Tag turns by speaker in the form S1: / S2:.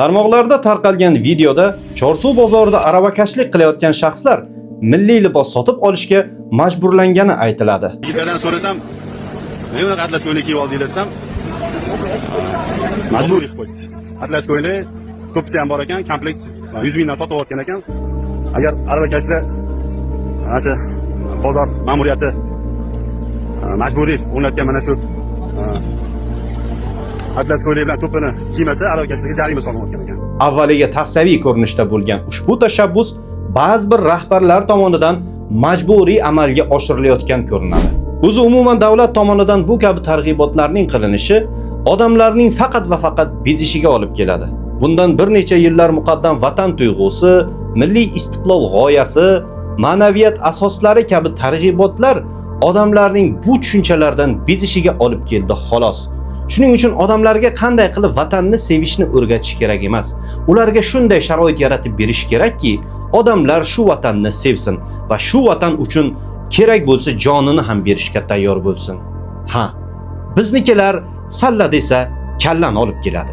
S1: Tarmoqlarda tarqalgan videoda Chorsuv bozorida aravakashlik qilayotgan shaxslar milliy libos sotib olishga majburlangani aytiladi.
S2: Yigitlardan so'rasam, "Nima unaqa atlas ko'ylak kiyib oldinglar?" desam, majburiy qilib qo'ydi. Atlas ko'ylak to'pisi ham bor ekan, komplekt 100 mingdan sotib olgan ekan. Agar aravakashlar ana bozor ma'muriyati majburiy o'rnatgan mana shu atlas ko'ylak bilan to'pini kiymasa, aravakashlarga jarima solinayotgan ekan.
S1: Avvaliga tafsaviy ko'rinishda bo'lgan ushbu tashabbus ba'zi bir rahbarlar tomonidan majburiy amalga oshirilayotgan ko'rinadi. O'zi umuman davlat tomonidan bu kabi targ'ibotlarning qilinishi odamlarning faqat va faqat bezishiga olib keladi. Bundan bir necha yillar muqaddam vatan tuyg'usi, milliy istiqlol g'oyasi, ma'naviyat asoslari kabi targ'ibotlar odamlarning bu tushunchalardan bezishiga olib keldi xolos. Shuning uchun odamlarga qanday qilib vatanni sevishni o'rgatish kerak emas. Ularga shunday sharoit yaratib berish kerakki, odamlar shu vatanni sevsin va shu vatan uchun kerak bo'lsa jonini ham berishga tayyor bo'lsin. Ha, biznikilar salla desa kallan olib keladi.